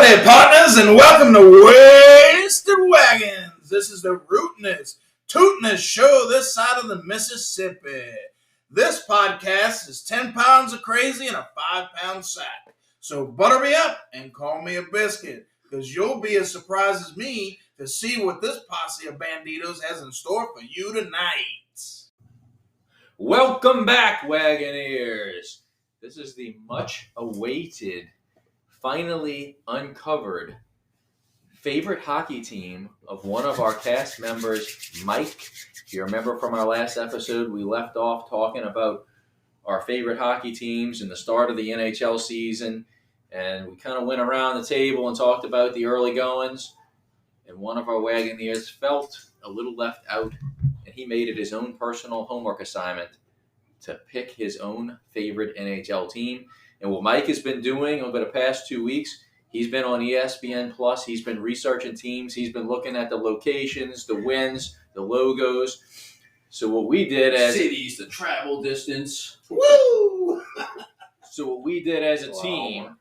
Howdy, partners, and welcome to Wasted Wagons. This is the rootinest, tootinest show this side of the Mississippi. This podcast is 10 pounds of crazy in a 5-pound sack. So butter me up and call me a biscuit, because you'll be as surprised as me to see what this posse of banditos has in store for you tonight. Welcome back, Wagoneers. This is the much-awaited, finally uncovered favorite hockey team of one of our cast members, Mike. If you remember from our last episode, we left off talking about our favorite hockey teams and the start of the NHL season, and we kind of went around the table and talked about the early goings, and one of our Wagoneers felt a little left out, and he made it his own personal homework assignment to pick his own favorite NHL team. And what Mike has been doing over the past 2 weeks, he's been on ESPN Plus. He's been researching teams. He's been looking at the locations, the wins, the logos. So what we did as cities, the travel distance. Woo! So what we did as a team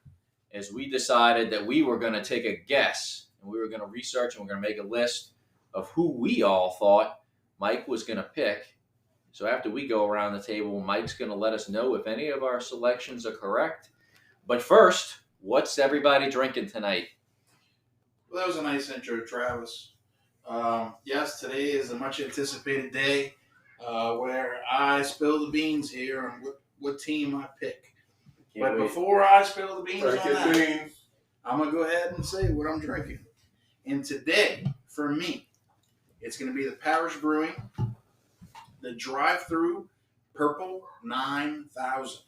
is we decided that we were going to take a guess, and we were going to research, and we're going to make a list of who we all thought Mike was going to pick. So after we go around the table, Mike's going to let us know if any of our selections are correct. But first, what's everybody drinking tonight? Well, that was a nice intro, Travis. Yes, today is a much anticipated day where I spill the beans here on what team I pick. But before I spill the beans on that, I'm going to go ahead and say what I'm drinking. And today, for me, it's going to be the Parish Brewing, the drive-through Purple 9000.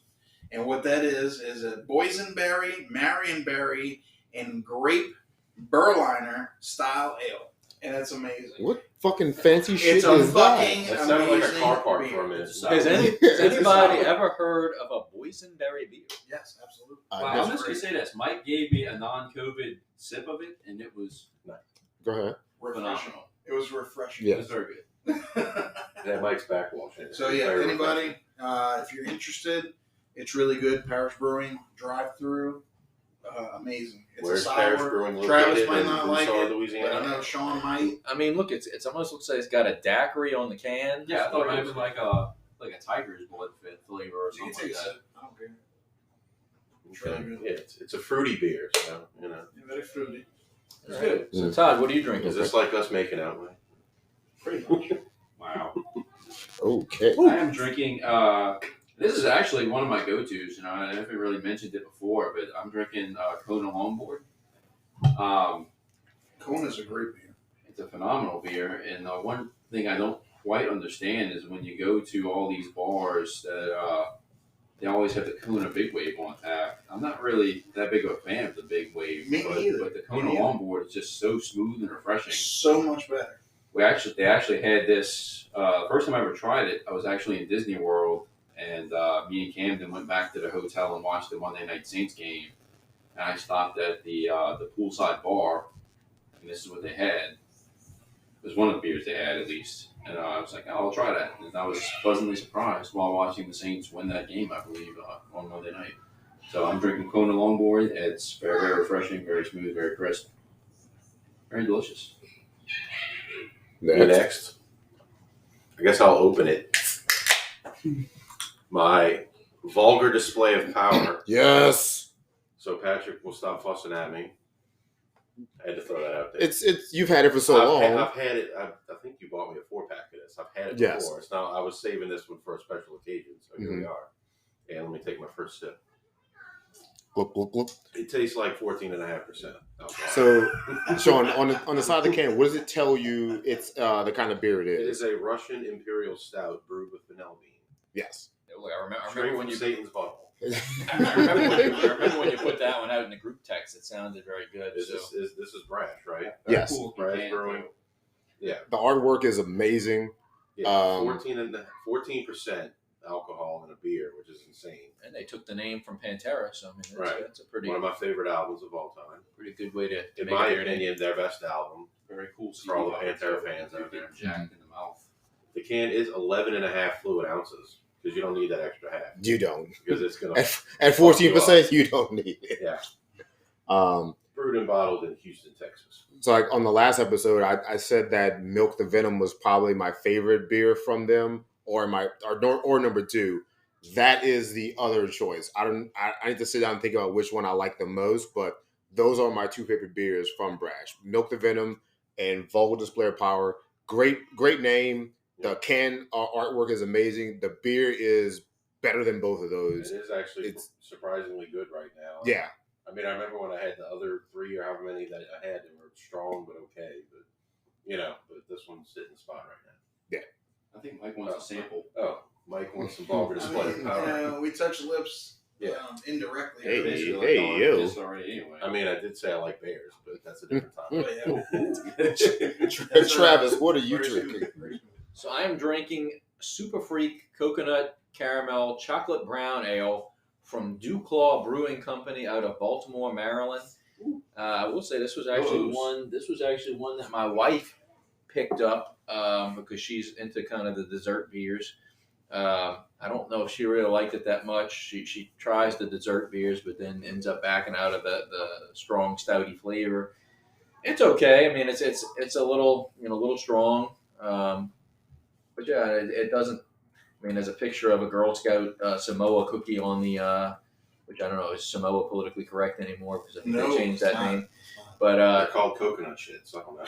And what that is a boysenberry, marionberry, and grape Berliner style ale. And that's amazing. What fucking fancy shit It's is that? That sounded like a car park for a minute. Has anybody ever heard of a boysenberry beer? Yes, absolutely. I'm just going to say this. Mike gave me a non-COVID sip of it, and it was Go ahead. Phenomenal. It was refreshing. Yeah. It was very good. That Mike's backwashing. So yeah, anybody, if you're interested, it's really good. Parish Brewing, drive-through, amazing. It's Where's a Parish sour. Brewing Travis located might in not like Broussard, it, Louisiana? but I know Sean might. I mean, look, it's almost looks like it's got a daiquiri on the can. Yeah, I thought it might have been like a Tiger's Blood flavor or You can something take like a that. sip. I don't care. It's Okay. really good. Yeah, it's a fruity beer, so you know. Very fruity. It's good. So Todd, what are you drinking? Is this like us making out, Mike? Pretty much. Wow. Okay. I am drinking, this is actually one of my go-tos. You know, I haven't really mentioned it before, but I'm drinking Kona Longboard. Kona's a great beer. It's a phenomenal beer, and one thing I don't quite understand is when you go to all these bars that they always have the Kona Big Wave on tap. I'm not really that big of a fan of the Big Wave, Me neither. but the Kona Longboard is just so smooth and refreshing. So much better. They actually had this. First time I ever tried it, I was actually in Disney World, and me and Camden went back to the hotel and watched the Monday Night Saints game. And I stopped at the poolside bar, and this is what they had. It was one of the beers they had, at least. And I was like, oh, I'll try that. And I was pleasantly surprised while watching the Saints win that game, I believe, on Monday night. So I'm drinking Kona Longboard. It's very, very refreshing, very smooth, very crisp, very delicious. Next. I guess I'll open it. My vulgar display of power. Yes. So Patrick will stop fussing at me. I had to throw that out there. It's you've had it for so long. I've had it. I think you bought me a 4-pack of this. I've had it Yes. before. It's now I was saving this one for a special occasion, so here we are. And let me take my first sip. Look, look, look. It tastes like 14.5% alcohol. So, Sean, on the side of the can, what does it tell you? It's the kind of beer it It is. is a Russian Imperial Stout brewed with vanilla bean. Yes. I Straight remember when from you Satan's bottle. I remember when you put that one out in the group text. It sounded very good. This is Brash, right? Yes. Cool. Brash Brewing. Yeah. The artwork is amazing. Yeah. 14% alcohol in a beer, which is insane. And they took the name from Pantera, so I mean, that's a pretty One of my favorite albums of all time. pretty good way to In make my it your name. opinion, their best album. Very cool. For all the Pantera fans out there. Jacked in the mouth. The can is 11.5 fluid ounces because you don't need that extra half. You don't. Because it's gonna At 14%, you don't need it. Yeah. brewed and bottled in Houston, Texas. So like on the last episode, I said that Milk the Venom was probably my favorite beer from them, or number two. That is the other choice. I need to sit down and think about which one I like the most, but those are my two favorite beers from Brash: Milk the Venom and Vulgar Display of Power. Great name. The can artwork is amazing. The beer is better than both of those. It is actually surprisingly good right now. Yeah. I mean, I remember when I had the other three or however many that I had, they were strong but okay. But this one's sitting in the spot right now. Yeah. I think Mike wants a sample. Oh, Mike wants some vulgar display. We touch lips indirectly. Hey, Basically, hey, yo. already anyway. I mean, I did say I like bears, but that's a different topic. Travis, what are you drinking? So I am drinking Super Freak Coconut Caramel Chocolate Brown Ale from Dewclaw Brewing Company out of Baltimore, Maryland. I will say this was actually one that my wife picked up because she's into kind of the dessert beers. I don't know if she really liked it that much. She tries the dessert beers, but then ends up backing out of the strong stouty flavor. It's okay. I mean, it's a little strong, but yeah, it doesn't. I mean, there's a picture of a Girl Scout Samoa cookie on the, which I don't know, is Samoa politically correct anymore because I think they changed that name. But they're called coconut shit, so I don't know.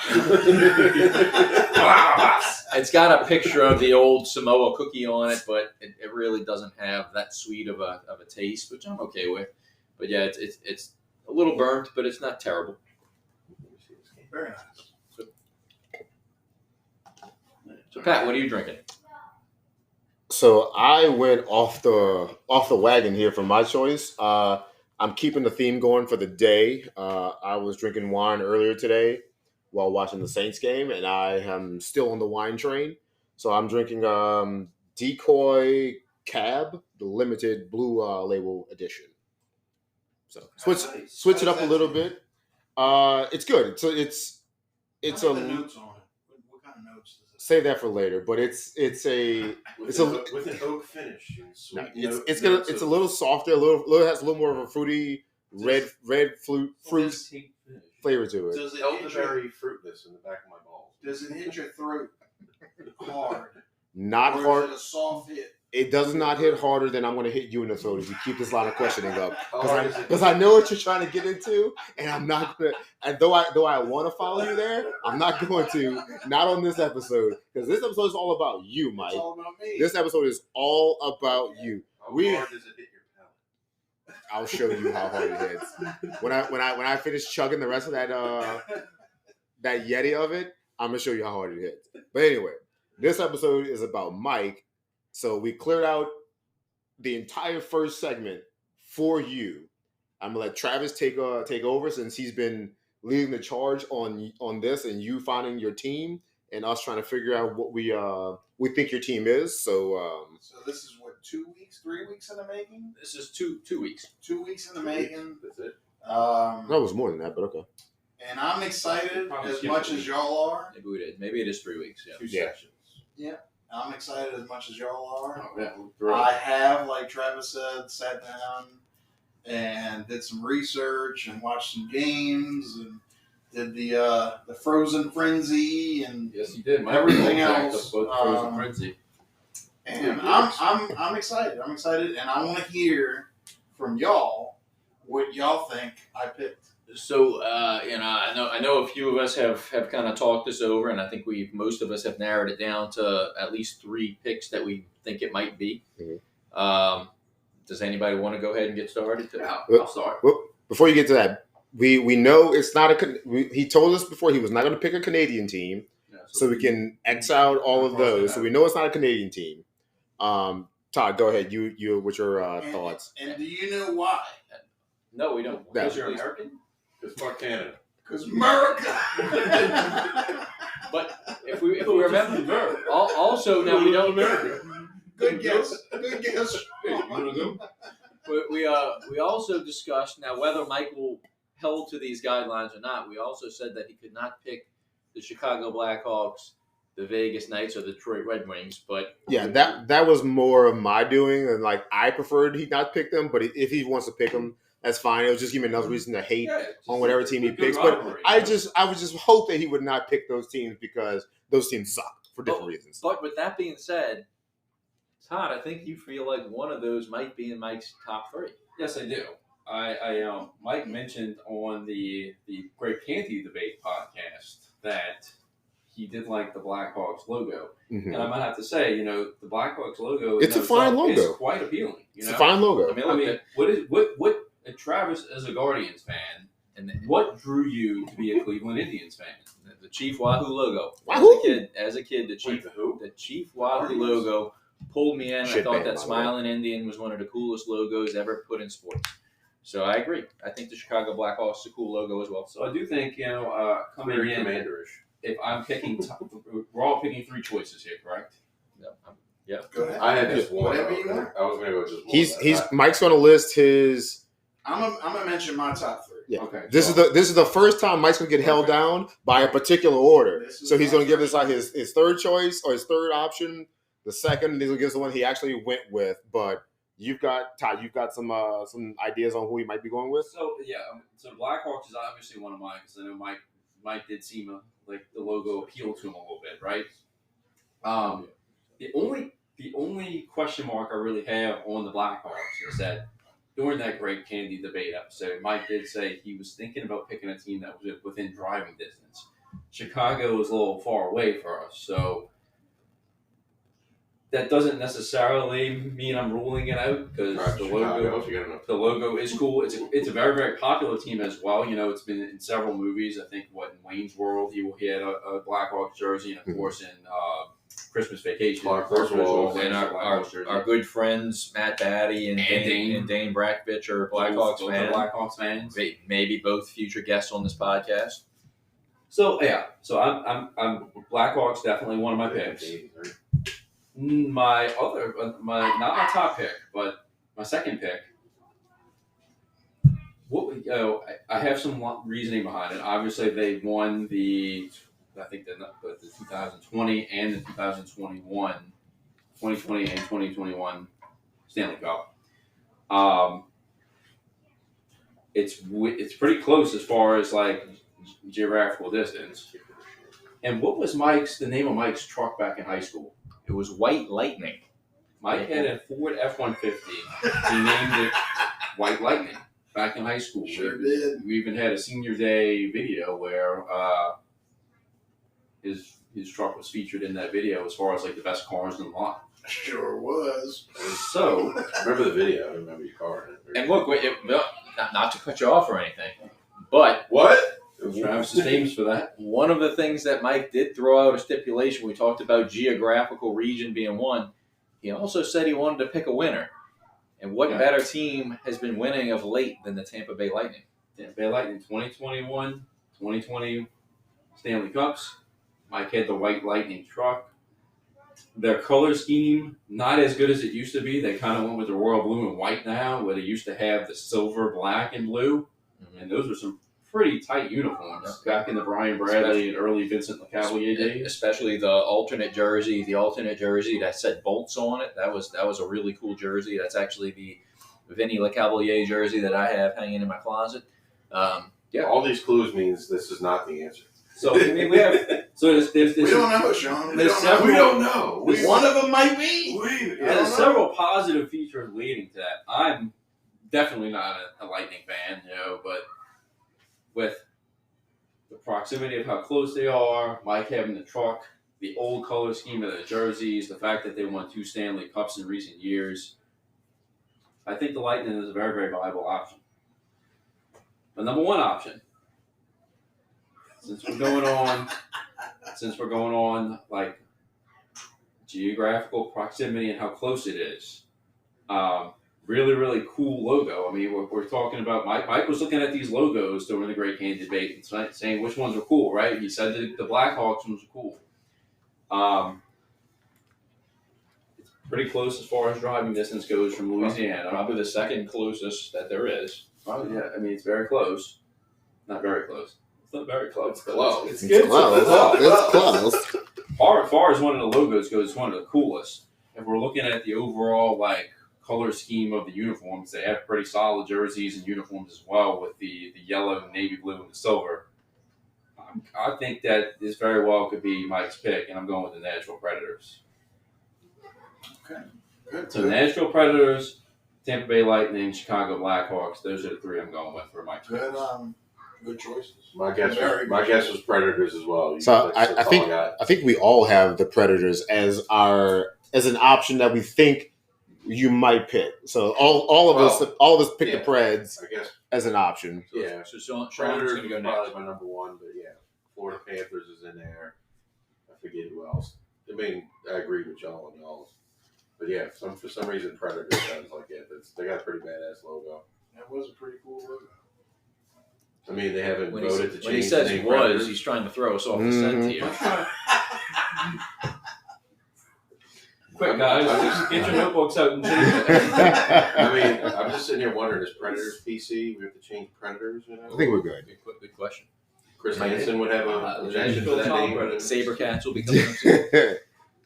It's got a picture of the old Samoa cookie on it, but it really doesn't have that sweet of a taste, which I'm okay with. But yeah, it's a little burnt, but it's not terrible. Very nice. So Pat, what are you drinking? So I went off the wagon here for my choice. I'm keeping the theme going for the day. I was drinking wine earlier today while watching the Saints game, and I am still on the wine train. So I'm drinking Decoy Cab, the limited blue label edition. So switch it up a little bit. It's good. It's How many notes on it? What kind of notes does it save that for later. But it's with an oak finish. And sweet it's a little softer. It has a little more of a fruity red fruit flavor to it. Does it elderberry fruitness in the back of my balls? Does it hit your throat hard? Not or hard. Is it a soft hit? It does not hit harder than I'm going to hit you in the throat if you keep this line of questioning up. Hard Because I know what you're trying to get into, and I'm not going to. And though I want to follow you there, I'm not going to. Not on this episode, because this episode is all about you, Mike. It's all about me. This episode is all about you. How hard does it hit your palate? I'll show you how hard it hits. When I finish chugging the rest of that Yeti of it, I'm gonna show you how hard it hits. But anyway, this episode is about Mike. So we cleared out the entire first segment for you. I'm gonna let Travis take over since he's been leading the charge on this, and you finding your team and us trying to figure out what we think your team is. So So this is what, 2 weeks, 3 weeks in the making? This is two weeks. 2 weeks in the making. That's it. that was more than that, but okay. And I'm excited Probably as skipped much a as week. y'all are. Maybe we did. Maybe it is 3 weeks. Yeah. Two Yeah. sections. I'm excited as much as y'all are. Oh, yeah, we're thrilled. I have, like Travis said, sat down and did some research and watched some games and did the Frozen Frenzy and Yes, you did. Everything Backed else, up both Frozen Frenzy. I'm excited. I'm excited, and I want to hear from y'all what y'all think I picked. So I know a few of us have kind of talked this over, and I think most of us have narrowed it down to at least 3 picks that we think it might be. Mhm. Does anybody want to go ahead and get started? I'll start. Well, before you get to that, we know it's not he told us before he was not going to pick a Canadian team, Yeah, so we can X out all of those. So we know it's not a Canadian team. Todd, go ahead. You what's your thoughts? And do you know why? No, we don't. Because you're American? Because fuck Canada. Because America. But if we remember, also now we don't. Good guess. Good guess. We also discussed now whether Michael held to these guidelines or not. We also said that he could not pick the Chicago Blackhawks, the Vegas Knights, or the Detroit Red Wings. But Yeah, that was more of my doing, and like I preferred he not pick them. But if he wants to pick them, That's fine. It'll just give me another reason to hate Yeah, just on whatever team he good picks. But rivalry, I would just hope that he would not pick those teams because those teams suck for different reasons. But with that being said, Todd, I think you feel like one of those might be in Mike's top 3. Yes, I do. Mike mentioned on the Great Candy Debate podcast that he did like the Blackhawks logo, and I might have to say, the Blackhawks logo. It's a fine logo. It's quite appealing. It's a fine logo. I mean, what Travis as a Guardians fan, and what drew you to be a Cleveland Indians fan? The Chief Wahoo logo. Wahoo! As a kid, the Chief who? The Chief Wahoo logo pulled me in. I Shit thought band, that by the Smiling Indian was one of the coolest logos ever put in sports. So I agree. I think the Chicago Blackhawks is a cool logo as well. So I do think coming Very in, commanderish. if I'm picking, we're all picking 3 choices here, correct? No, yeah. Go ahead. I had just one. Whatever you want. I was going to go just one. He's Mike's going to list his. I'm gonna mention my top 3. Yeah. Okay. This is the first time Mike's going to get held down by a particular order. This is So he's going to give my us like his third choice or his third option. The second, he's going to give us the one he actually went with. But you've got Todd. You've got some ideas on who he might be going with. So so Blackhawks is obviously one of mine because I know Mike did seem like the logo appealed to him a little bit, right? The only question mark I really have on the Blackhawks is that during that Great Candy Debate episode, Mike did say he was thinking about picking a team that was within driving distance. Chicago is a little far away for us, so that doesn't necessarily mean I'm ruling it out because the logo is cool. It's a very, very popular team as well. It's been in several movies. I think in Wayne's World he had a Blackhawks jersey, and of course in Christmas Vacation. And our good friends Matt Batty and Dane Brackvich are Blackhawks fans. Blackhawks fans. Maybe both future guests on this podcast. So I'm Blackhawks definitely one of my picks. Not my top pick, but my second pick. I have some reasoning behind it. Obviously, they won the 2020 and the 2021, 2020 and 2021 Stanley Cup. It's pretty close as far as like geographical distance. And what was the name of Mike's truck back in high school? It was White Lightning. Mike had a Ford F-150. He named it White Lightning back in high school. Sure did. We even had a senior day video where his truck was featured in that video as far as like the best cars in the lot. Sure was. So I remember the video. I remember your car in it. And look, not to cut you off or anything, but What? Travis is famous for that. one of the things that Mike did throw out a stipulation, we talked about geographical region being one. He also said he wanted to pick a winner. And what better team has been winning of late than the Tampa Bay Lightning? Tampa Bay Lightning 2021, 2020 Stanley Cups. Mike had the White Lightning truck. Their color scheme, not as good as it used to be. They kind of went with the royal blue and white now, where they used to have the silver, black, and blue. Mm-hmm. And those are some pretty tight uniforms back in the Brian Bradley and early Vincent LeCavalier days. Especially the alternate jersey that said Bolts on it. That was a really cool jersey. That's actually the Vinny LeCavalier jersey that I have hanging in my closet. All these clues means this is not the answer. So I mean, we have. So there's we don't know, Sean. We don't know. One of them might be. There's several positive features leading to that. I'm definitely not a Lightning fan, but with the proximity of how close they are, Mike having the truck, the old color scheme of the jerseys, the fact that they won 2 Stanley Cups in recent years, I think the Lightning is a very, very viable option. The number one option, since we're going on like geographical proximity and how close it is, really, really cool logo. I mean, we're talking about Mike was looking at these logos during the Great Candy Debate and saying which ones are cool, right? He said the Blackhawks ones are cool. It's pretty close as far as driving distance goes from Louisiana. Probably the second closest that there is. Oh yeah, I mean it's very close. Not very close. It's not very close. Close. It's close. Far as one of the logos goes, it's one of the coolest. If we're looking at the overall like color scheme of the uniforms. They have pretty solid jerseys and uniforms as well with the yellow, navy blue, and the silver. I think that this very well could be Mike's pick, and I'm going with the Nashville Predators. Okay. Good. So Nashville Predators, Tampa Bay Lightning, Chicago Blackhawks. Those are the three I'm going with for Mike's pick. Good choices. My guess was Predators as well. So I think we all have the Predators as an option that we think you might pick. So all of us pick the Preds as an option. So Sean's Predators going to go probably next. my number one, but yeah, Florida Panthers is in there. I forget who else. I mean, I agree with y'all on y'all. But yeah, for some reason, Predators sounds like it. They got a pretty badass logo. That was a pretty cool logo. I mean, they haven't When voted to change. he says the name was, Predators. he's trying to throw us off the scent here. Quick, guys, get your notebooks out and change it. I mean, I'm just sitting here wondering, is Predators PC? We have to change Predators, you know? I think we're good. Good question. Chris Hansen would have a objection to that name. Sabercats will be coming up soon.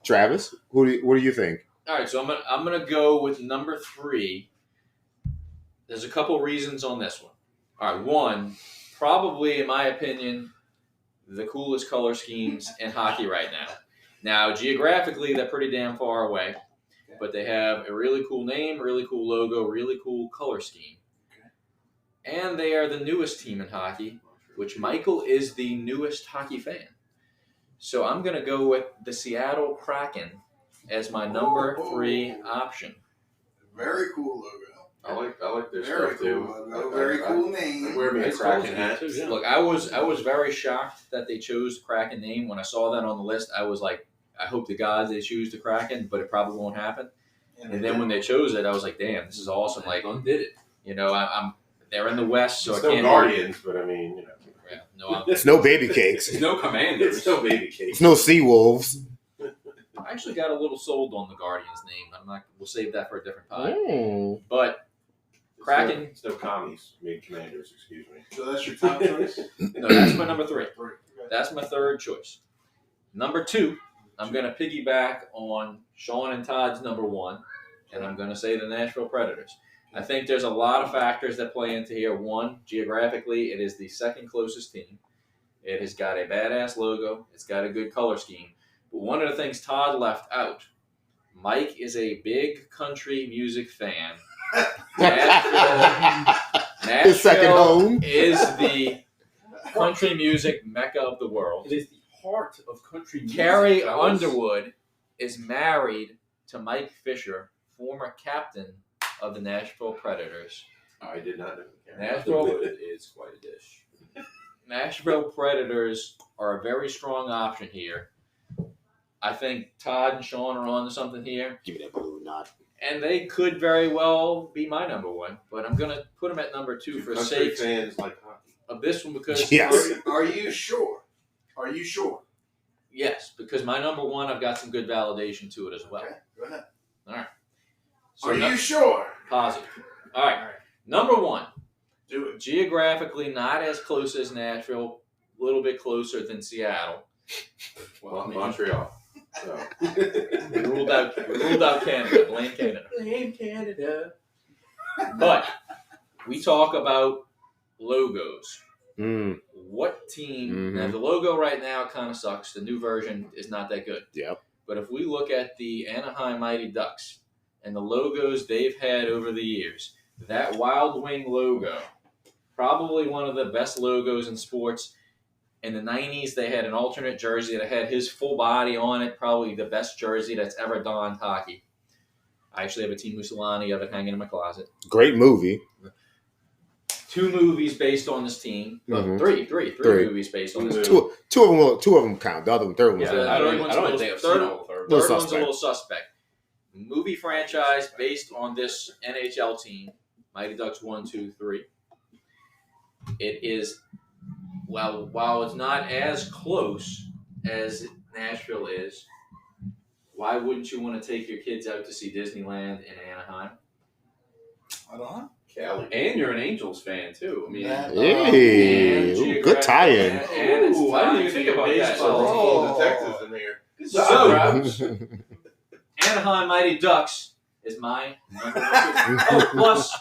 Travis, what do you think? All right, so I'm gonna go with number 3. There's a couple reasons on this one. All right, one, probably in my opinion, the coolest color schemes in hockey right now. Now, geographically, they're pretty damn far away, but they have a really cool name, really cool logo, really cool color scheme. And they are the newest team in hockey, which Michael is the newest hockey fan. So I'm going to go with the Seattle Kraken as my number 3 option. Very cool logo. I like their Very stuff cool too. logo. Very cool name. I wear me a Kraken hat. Look, I was very shocked that they chose the Kraken name. When I saw that on the list, I was like, I hope to God they choose the Kraken, but it probably won't happen. And then when they chose it, I was like, damn, this is awesome. Like, did it? You know, they're in the West, so It's I no can't. Guardians, but I mean, you know. Yeah, no, It's no baby cakes. There's no Commanders. It's no baby cake. It's no sea wolves. I actually got a little sold on the Guardians name. We'll save that for a different time. Oh. But Kraken. It's no commies. I mean, Commanders, excuse me. So that's your top choice? No, that's my number 3. That's my 3rd choice. Number 2, I'm going to piggyback on Sean and Todd's number 1, and I'm going to say the Nashville Predators. I think there's a lot of factors that play into here. One, geographically, it is the second closest team. It has got a badass logo. It's got a good color scheme. But one of the things Todd left out, Mike is a big country music fan. His second home is the country music mecca of the world. It is the heart of country music. Carrie fellas. Underwood is married to Mike Fisher, former captain of the Nashville Predators. I did not know. Nashville, It is quite a dish. Nashville Predators are a very strong option here. I think Todd and Sean are on to something here. Give me that balloon knot. And they could very well be my number 1, but I'm going to put them at number 2 for Country sake fans like hockey. of this one because Yes. Are you sure? Are you sure? yes, because my number 1 I've got some good validation to it as well. Okay, go ahead. All right. So Are you sure? positive? All right. Number 1, Do it. geographically not as close as Nashville, a little bit closer than Seattle. Well, Montreal. So. We ruled out Canada. Blame Canada. Blame Canada. But we talk about logos. Mm. What team? Mhm. Now the logo right now kind of sucks. The new version is not that good. Yep. But if we look at the Anaheim Mighty Ducks and the logos they've had over the years, that Wild Wing logo, probably one of the best logos in sports. In the 90s, they had an alternate jersey that had his full body on it, probably the best jersey that's ever donned hockey. I actually have a Team Mussolini of it hanging in my closet. Great movie. 2 movies based on this team. Mhm. Three Three. movies based on this Two of them count. The other one, third one was Yeah, I third don't one's think a I've little- seen all the third. Little Third one's a suspect. little suspect. Movie franchise based on this NHL team, Mighty Ducks 1, 2, 3. It is, while it's not as close as Nashville is, why wouldn't you want to take your kids out to see Disneyland in Anaheim? I don't know. Cali. And you're an Angels fan too. I mean, That, Hey, And ooh, good tie-in. And it's Ooh, I didn't even tied think to about your that. baseball. Oh. Detectives in here. good job, Travis. Anaheim Mighty Ducks is my number one. Oh, plus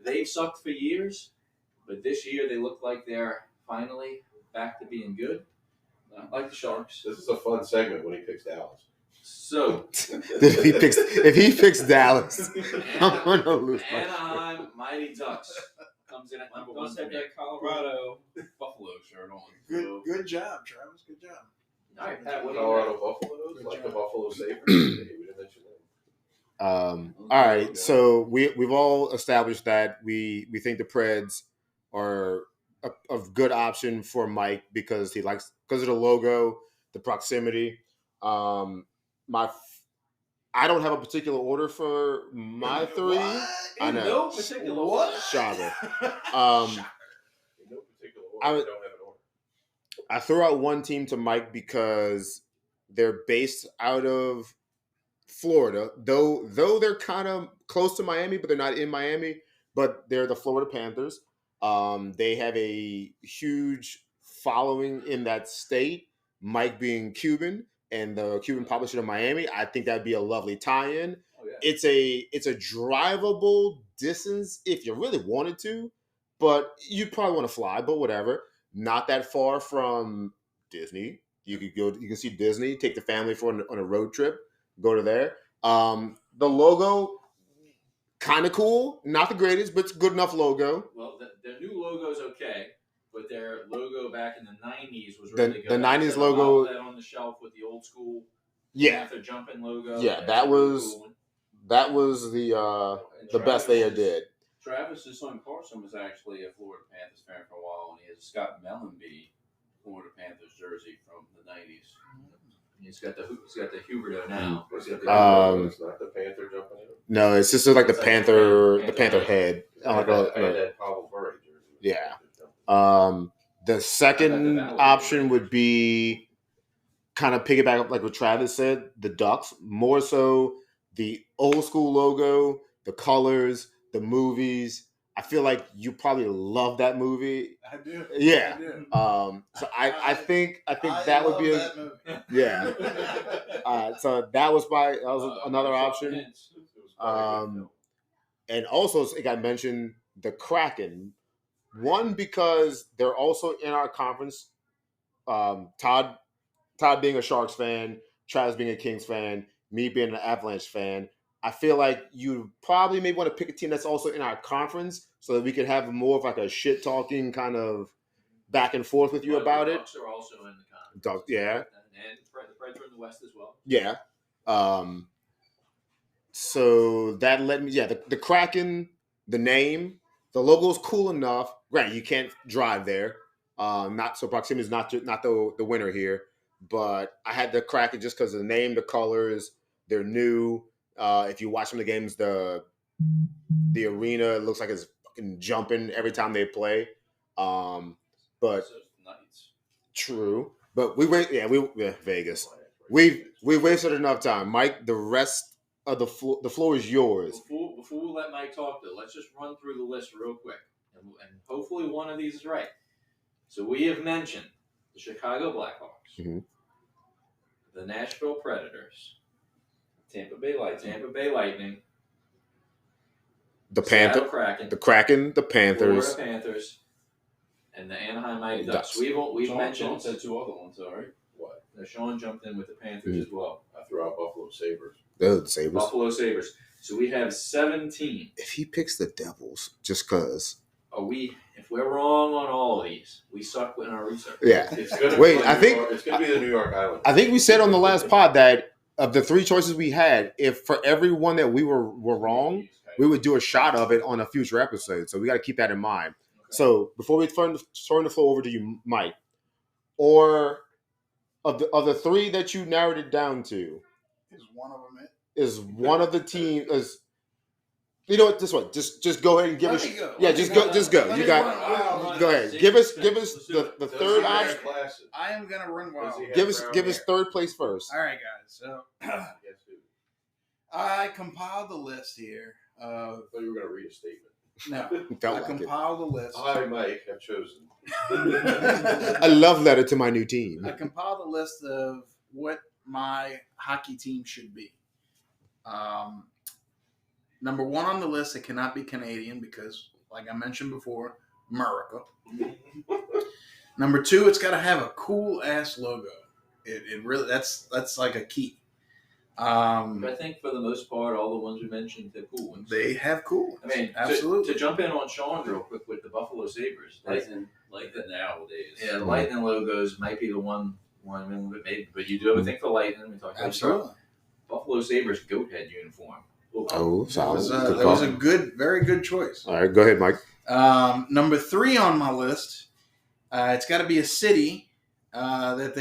they've sucked for years, but this year they look like they're finally back to being good. Like the Sharks. This is a fun segment when he picks Dallas. So if he picks Dallas, I'm gonna lose my shit. Anaheim Mighty Ducks comes in at number one. Don't have that Colorado Buffalo shirt on. Good job, Travis. Good job. All right, Pat, what do you Colorado have? Buffaloes, Good like job. the Buffalo Sabres. We didn't mention that. All right, so we've all established that we think the Preds are a good option for Mike because of the logo, the proximity. I don't have a particular order for my three. What? I In know. no particular What? order. Shocker. In no particular order, I we would- don't have an order. I threw out one team to Mike because they're based out of Florida, though they're kind of close to Miami, but they're not in Miami. But they're the Florida Panthers. They have a huge following in that state. Mike being Cuban and the Cuban population of Miami, I think that'd be a lovely tie-in. Oh, yeah. It's a drivable distance if you really wanted to, but you'd probably want to fly. But whatever, not that far from Disney. You could go. You can see Disney. Take the family on a road trip. Go to there. The logo, kind of cool. Not the greatest, but it's good enough logo. Well, their new logo's okay, but their logo back in the 90s was The- really good. the 90s I logo- modeled that on the shelf with the old school Yeah, Panther jumping logo. Yeah, That's that a really was- cool one. that was the best they ever did. Travis's son Carson was actually a Florida Panthers fan for a while, and he has a Scott Mellenby Florida Panthers jersey from the 90s. He's got the Huberto now. Was it Um, not the Panther jumping in? No, it's just like the It's like Panther, the the Panther Panther head. I had that Pavel Bure jersey. Yeah. The second option would be kind of piggyback like what Travis said, the Ducks. More so the old school logo, the colors, the movies. I feel like you probably love that movie. I do. Yeah. I do. So I think I that would love be that movie. yeah. So that was another option. It was quite a good film. And also it got mentioned the Kraken. One, because they're also in our conference. Todd being a Sharks fan, Travis being a Kings fan, me being an Avalanche fan. I feel like you probably may want to pick a team that's also in our conference so that we could have more of like a shit talking kind of back and forth with you But about the it. Ducks are also in the conference. Ducks, yeah. And the Preds are in the West as well. Yeah. So that led me, the Kraken, the name, the logo's cool enough. Granted, you can't drive there. Not so proximity is not the winner here. But I had the Kraken just because of the name, the colors, they're new. If you watch some of the games, the arena looks like it's fucking jumping every time they play. But So it's Knights. true. But Vegas. We wasted enough time, Mike. The rest of the floor is yours. Before we let Mike talk, though, let's just run through the list real quick, and hopefully one of these is right. So we have mentioned the Chicago Blackhawks, Mhm. the Nashville Predators, Tampa Bay Lightning, The Seattle Panther, Kraken, the Kraken, the Panthers. Florida Panthers, and the Anaheim Mighty Ducks. Ducks. We've Sean mentioned said two other ones, all right? What? Sean jumped in with the Panthers as well. I threw out Buffalo Sabres. The Sabres. Buffalo Sabres. So we have 17. If he picks the Devils, just cause. If we're wrong on all of these, we suck in our research. Yeah. It's gonna Wait, be I think- it's gonna be the New York Islanders. I think we said on the last pod that of the three choices we had, if for every one that we were wrong, we would do a shot of it on a future episode. So we got to keep that in mind. Okay. So before we turn the floor over to you, Mike, or of the three that you narrowed it down to, Is one of them it? is one of the team is. You know what? This one, just go ahead and give Let us. me go. Yeah, Let me just go. go. Just go. Let You me got. run wild. Go ahead. Give us the Those third are option. classes. I am gonna run wild. Does he have Give us brown hair? third place first. All right, guys. So Guess who? I compiled the list here. I thought you were gonna read a statement. No, Felt I like it. compiled the list. I, Mike, have chosen. A love letter to my new team. I compiled a list of what my hockey team should be. Number 1 on the list, it cannot be Canadian because, like I mentioned before, America. Number 2, it's got to have a cool ass logo. It really that's like a key. But I think for the most part, all the ones we mentioned, they're cool ones. They have cool ones. I mean, absolutely. To jump in on Sean real quick with the Buffalo Sabres, Lightning nowadays. Yeah, the Lightning logos might be the one. I mean, but you do have a thing for Lightning. We talked about absolutely. Buffalo Sabres goat head uniform. Oh, solid. That was a very good choice. All right, go ahead, Mike. Number 3 on my list, it's got to be a city that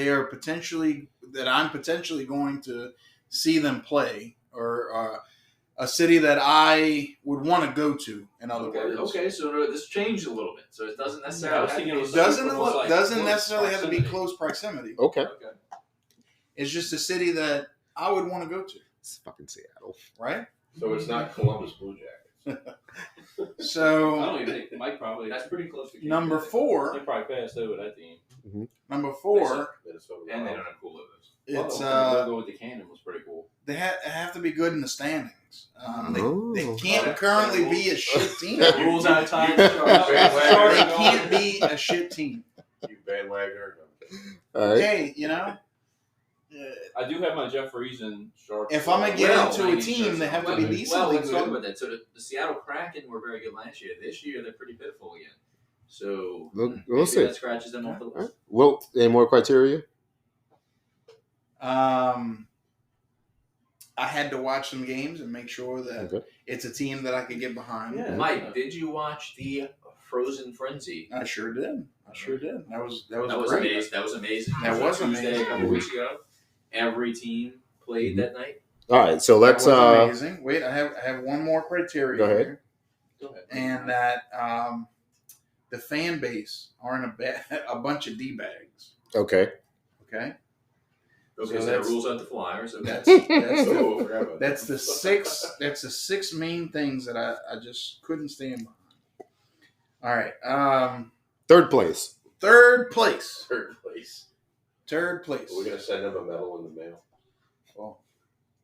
I'm potentially going to see them play, or a city that I would want to go to. In other words, okay. So this changed a little bit. So it doesn't necessarily doesn't necessarily have to be close proximity. Okay. It's just a city that I would want to go to. It's fucking Seattle, right? So it's not Columbus Blue Jackets. So I don't even think Mike probably. That's pretty close to number 4. They probably passed over that team. Number 4, and they don't have cool logos. it's the logo with the cannon was pretty cool. they have to be good in the standings. They can't Okay. currently be a shit team. Rules out of time. They can't be a shit team. You bandwagoner. all right. Okay, I do have my Jeff Friesen Sharks. if I'm gonna get into a team, they have to be Well, decently let's talk good. about that. So the Seattle Kraken were very good last year. This year, they're pretty pitiful again. So We'll maybe see. that scratches them off the All right. list. Well, any more criteria? I had to watch some games and make sure that Okay. it's a team that I could get behind. Yeah. Mike, did you watch the Frozen Frenzy? I sure did. That was That was great. amazing. That was amazing. That was Tuesday amazing. a couple weeks ago. Every team played that night. All right, so That let's. was amazing. Wait, I have one more criteria. Go ahead. Here, Go ahead. and that the fan base aren't a bunch of d-bags. Okay. Okay, Okay, So so that that's- rules out the Flyers. Okay. that's the, Oh, I forgot about that's that. the six. That's the 6 main things that I just couldn't stand behind. All right. Third place. Third place. Third place. Third place. Are we gonna send him a medal in the mail? Well,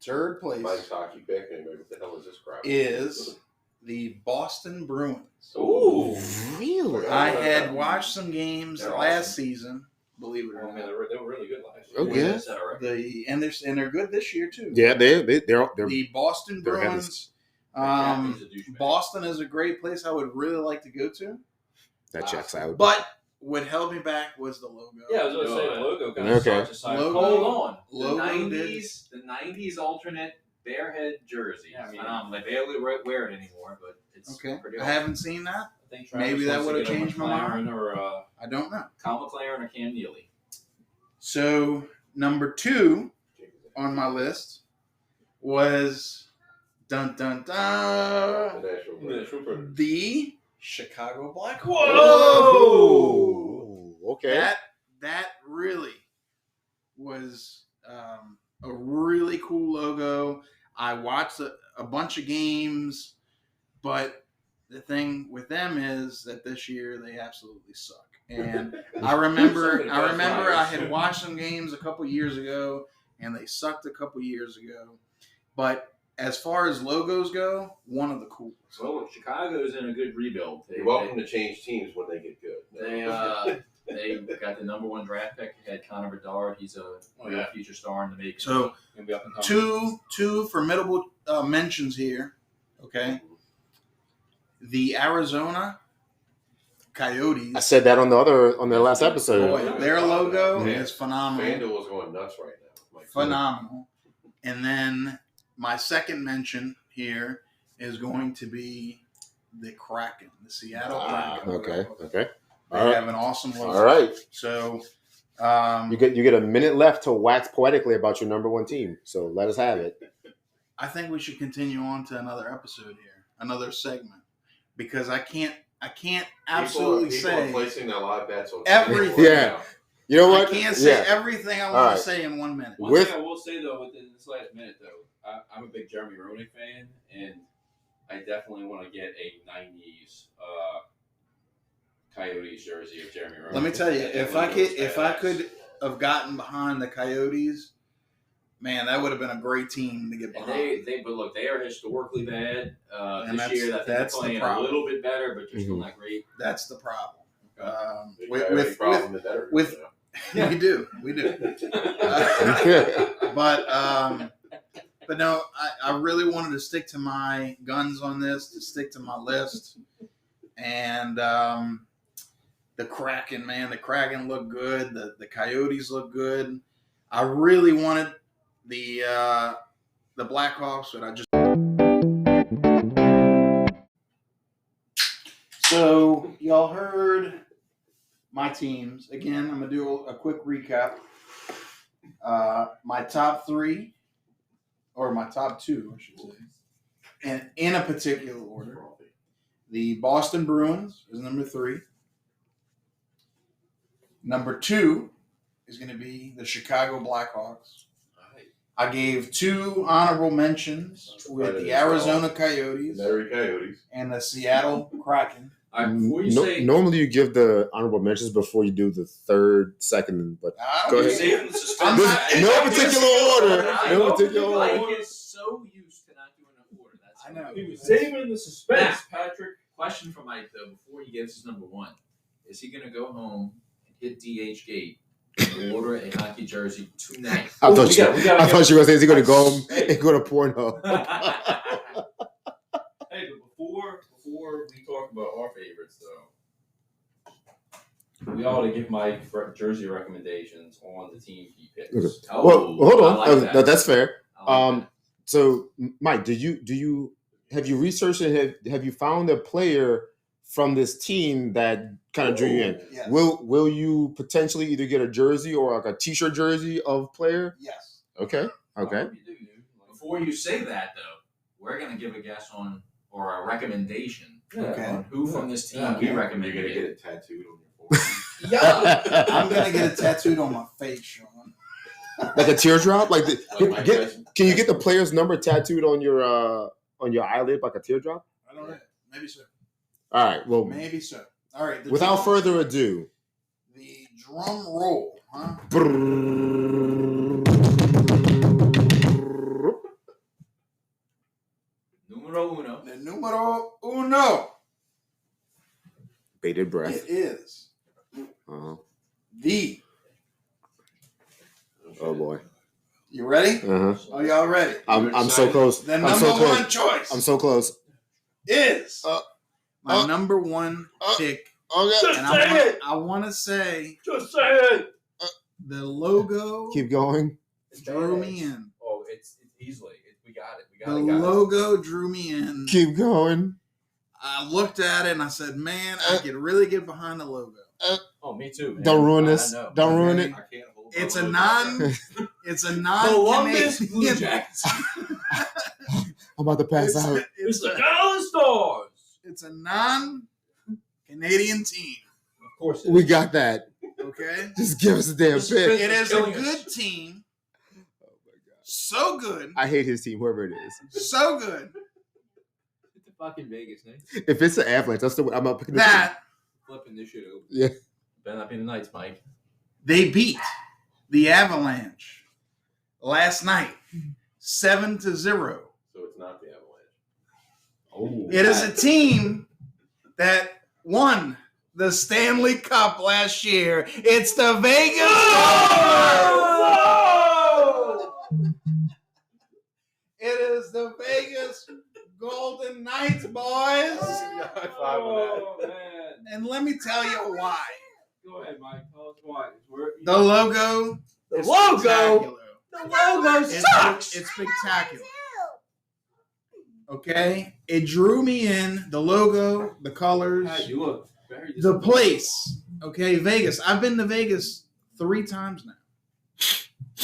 third place Mike's hockey pick. Anyway, what the hell is this crap? is the Boston Bruins. Ooh. Really? I had watched some games They're last awesome. season. Believe it or Oh man, not. they were really good last year. Oh, yeah. Is that all right? And they're good this year too. Yeah, they're The Boston they're Bruins. He's a douchebag. Boston is a great place I would really like to go to, that checks out. but what held me back was the logo. Yeah, I was going to say the logo kind of Okay. sucks aside. Logo- Hold on. Logo The 90s alternate Bearhead jersey. Yeah, I mean- They barely wear it anymore, but it's Okay. pretty I awesome. haven't seen that. I think Travis Maybe that wants to would've get a changed my McLaren mind. Or, I don't know. Kyle McLaren or Cam Neely. So number 2 on my list was dun dun The dun National yeah, Guard. Trooper. the Chicago Blackhawks. Whoa! Okay. That really was a really cool logo. I watched a bunch of games, but the thing with them is that this year they absolutely suck. And I remember I had watched some games a couple years ago, and they sucked a couple years ago. But as far as logos go, one of the coolest. Well, Chicago's in a good rebuild. You're welcome to change teams when they get good. They got the number 1 draft pick. They had Connor Bedard. He's a real future star in the making. So Gonna be up and coming. two formidable mentions here. Okay, the Arizona Coyotes. I said that on their last episode. Boy, their logo Yeah. is phenomenal. FanDuel is going nuts right now. Mike. Phenomenal. And then my second mention here is going to be the Kraken, the Seattle Kraken. Okay. They All right. have an awesome logo. All right. So You get a minute left to wax poetically about your number 1 team. So let us have it. I think we should continue on to another episode here, another segment, because I can't absolutely people are say placing their live bets on everything. FanDuel right Yeah. now. You know I what? can't say Yeah. everything I All want right. to say in 1 minute. One With- thing I will say though, within this last minute though, I'm a big Jeremy Roenick fan, and I definitely want to get a '90s Coyotes jersey of Jeremy Roenick. Let me tell you, That if I definitely could looks badass. have gotten behind the Coyotes, man, that would have been a great team to get And behind. but look, they are historically bad. And This year, I think they're that's the playing a problem. little bit better, but they're still not great. That's the problem. With we do. But no, I really wanted to stick to my guns on this, to stick to my list. And the Kraken, man, the Kraken look good. The Coyotes look good. I really wanted the Blackhawks, but I just. So y'all heard my teams. Again, I'm gonna do a quick recap. My top three, or my top two, I should say, and in a particular order. The Boston Bruins is number 3. Number 2 is going to be the Chicago Blackhawks. I gave 2 honorable mentions with the Arizona Coyotes and the Seattle Kraken. Normally you give the honorable mentions before you do the third, second, but go ahead. No particular order. No particular order. Mike is so used to not doing an order. That's I know. He was saving the suspense, Patrick. Question for Mike though, before he gives his number 1: is he going to go home and hit DH Gate and order a hockey jersey tonight? I thought you were going to say, is he going to go home and go to Pornhub? Hey, but before we talk about our favorites, though, we ought to give Mike jersey recommendations on the team he picks. Okay. Oh, Well, hold on. I like that. No, that's fair. I like that. So, Mike, have you researched and have you found a player from this team that kind of drew you in? Yes. Will you potentially either get a jersey or like a T-shirt jersey of player? Yes. Okay. Before you say that though, we're going to give a guess on or a recommendation on who from this team we recommend. You're going to get it tattooed on your forehead. Yeah. I'm going to get it tattooed on my face, Sean. Like a teardrop? Like Mike Tyson. can you get the player's number tattooed on your eyelid like a teardrop? I don't know. Maybe so. All right. Well, Maybe so. All right. without further ado, the drum roll, huh? Numero uno. The numero uno. bated breath. It is Uh-huh. the. Oh boy. You ready? Uh-huh. Are y'all ready? I'm so close. The I'm number so close. one choice I'm so close. is my number one pick. Okay. And I want to say Just say it. the logo Keep going. drew me in. Oh, it's easily. We got it. The logo drew me in. Keep going. I looked at it and I said, man, I could really get behind the logo. Oh, me too. Man. Don't ruin this. I know. Don't ruin it. I can't hold It's my a logo. it's a Columbus Blue non-Canadian. Jackets. I'm about to pass out. It's the Dallas Stars. It's a non-Canadian team. Of course. We got that. Okay, Just give us a damn This pick. it is a killing good us. team. Oh my god. So good, I hate his team, whoever it is. so good It's the fucking Vegas, man. If it's the Avalanche, I'm not picking this that Flipping this shit over. Yeah. Better not be the Knights, Mike. they beat the Avalanche last night, 7-0. So it's not the Avalanche. Oh, It is a team that won the Stanley Cup last year. It's the Vegas Golden. It is the Vegas Golden Knights, boys. High five on that. man. And let me tell you why. Go ahead, Mike. Tell us why. The logo. is logo? spectacular. The logo It's spectacular. Okay? It drew me in. The logo, the colors, Pat, you look very the place. Okay? Vegas. I've been to Vegas 3 times now.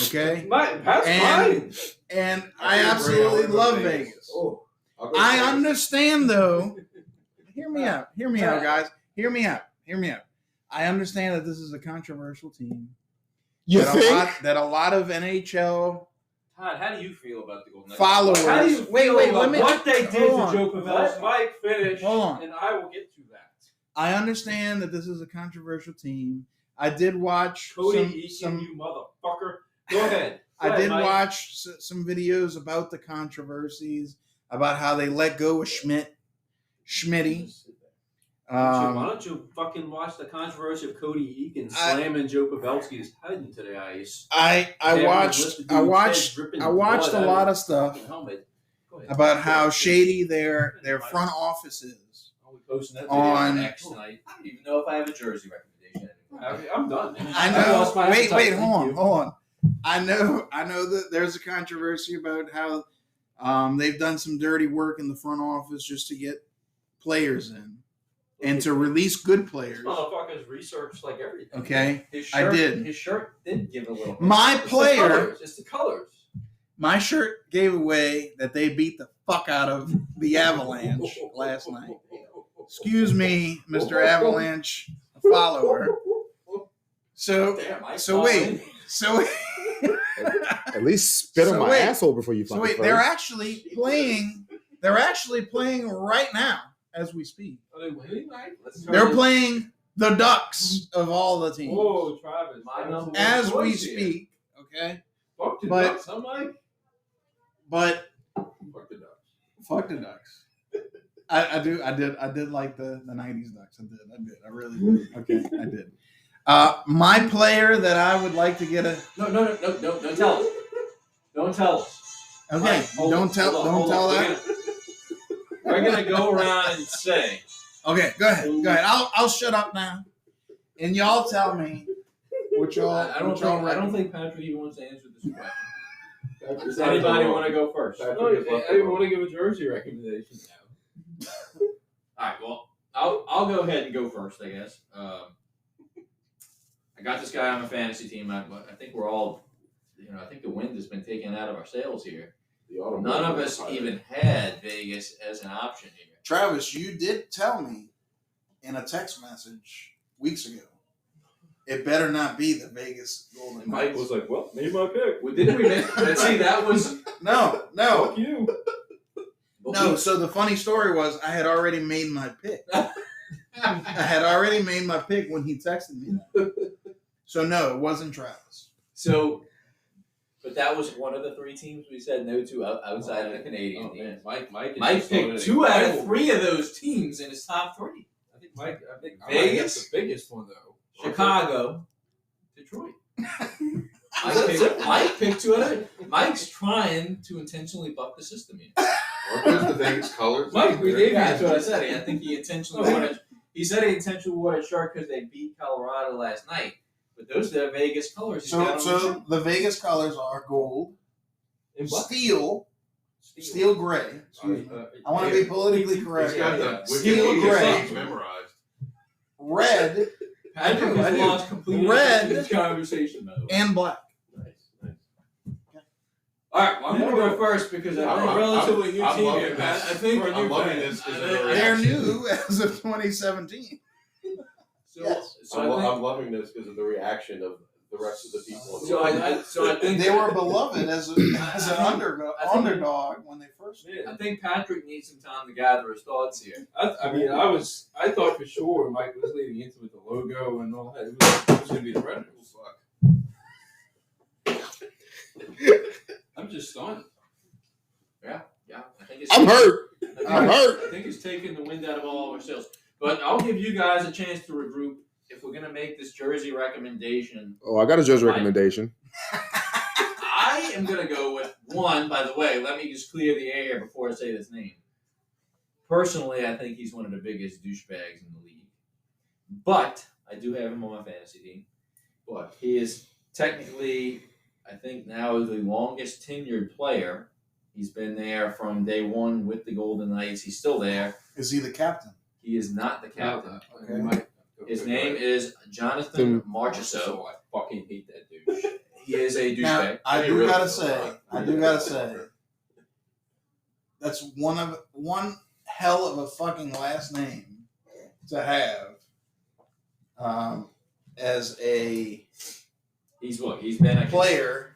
Okay? Pat's And- And I absolutely love Vegas. Oh, I'll go I first. understand, though. Hear me out. Hear me out, guys. Hear me out. Hear me out. I understand that this is a controversial team. You that think? a lot of NHL Todd, how do you feel about the Golden Knights? followers. How do you wait, feel let about me. what they did hold to on. Joe Pavelski? Let Mike finish, Hold on. and I will get to that. I understand that this is a controversial team. I did watch Cody Eakin, some. you motherfucker. Go ahead. I ahead, did Mike. watch some videos about the controversies, about how they let go of Schmitty. Why don't you fucking watch the controversy of Cody Eakin slamming Joe Pavelski's head into the ice? I watched a lot of stuff about how shady their front office is. I'll be posting that On- video on X tonight. I don't even know if I have a jersey recommendation anymore. I'm done. I lost know. my Wait, appetite. hold on. I know that there's a controversy about how they've done some dirty work in the front office just to get players in and to release good This players. motherfucker's researched like everything. Okay, His I shirt, did. His shirt did give a little. My It's player- The colors. It's the colors. My shirt gave away that they beat the fuck out of the Avalanche last night. Excuse me, Mr. Avalanche follower. So Damn, I so saw wait. it. So At least spit on So my wait. asshole before you fucking wait, first. they're actually playing. They're actually playing right now as we speak. Are they winning, Mike? Let's turn They're this- playing the Ducks of all the teams Whoa, Travis. My number one as we choice here. speak. Okay, Fuck the But- Ducks, huh, Mike? but Fuck the Ducks. fuck the Ducks. I did like the '90s Ducks. I really did. Okay, I did. My player that I would like to get a No, don't tell us. Don't tell us. okay. Mike, hold on, Don't tell hold on. that. We're gonna go around and say. Okay, go ahead. I'll shut up now, and y'all tell me what y'all. I don't think Patrick even wants to answer this question. Does anybody want to go first? Patrick No, is left I alone. want to give a jersey recommendation now. All right, well, I'll go ahead and go first, I guess. I got this guy on my fantasy team. I think we're all, I think the wind has been taken out of our sails here. The autumn None of wind us is even had Vegas as an option here. Travis, you did tell me in a text message weeks ago. It better not be the Vegas Golden And Mike Knights. was like, "Well, made my pick." Well, didn't we make? See, that was No. Fuck you. No, so the funny story was I had already made my pick. I had already made my pick when he texted me that. So no, it wasn't Travis. So, but that was one of the three teams we said no to outside of the Canadian team. Mike Picked 2 out of 3 of those teams in his top 3. I think Mike. I think Vegas? that's the biggest one though. Chicago, Detroit. Mike picked 2 out of 3. Mike's trying to intentionally buck the system here. Aren't those the Vegas colors? Mike, we gave you. That's what I said. I think he intentionally wore it. He said he intentionally wore a shirt because they beat Colorado last night. But those are the Vegas colors. he's got on the So shirt. the Vegas colors are gold, And what? steel gray. Excuse me. I want to be politically correct. He's got the Steel Wikipedia gray. songs memorized. Red Patrick I has do. lost completely Red. this conversation, though. and black. Nice. All right, well, I'm going to go first because I'm a relatively new I'm team loving here, this. Pat. I think I'm loving this because of the They're reaction. new as of 2017. So, Yes. so I'm, I think, I'm loving this because of the reaction of the rest of the people. so I think They were beloved as an I think- underdog when they first. I think Patrick needs some time to gather his thoughts here. I thought for sure Mike was leading into with the logo and all that. It was going to be the Red Bulls. I'm just stunned. Yeah, I think it's. I'm hurt. I I'm hurt. think it's taking the wind out of all of our sails. But I'll give you guys a chance to regroup if we're gonna make this jersey recommendation. Oh, I got a jersey Mike. recommendation. I am gonna go with one. By the way, let me just clear the air before I say this name. Personally, I think he's one of the biggest douchebags in the league. But I do have him on my fantasy team. But he is technically, I think now the longest tenured player. He's been there from day one with the Golden Knights. He's still there. Is he the captain? He is not the captain. Okay. His name is Jonathan Marchessault. I fucking hate that douche. He is a Now, douchebag. I You do really gotta don't say, want- that's one hell of a fucking last name to have. As a He's what? He's been a player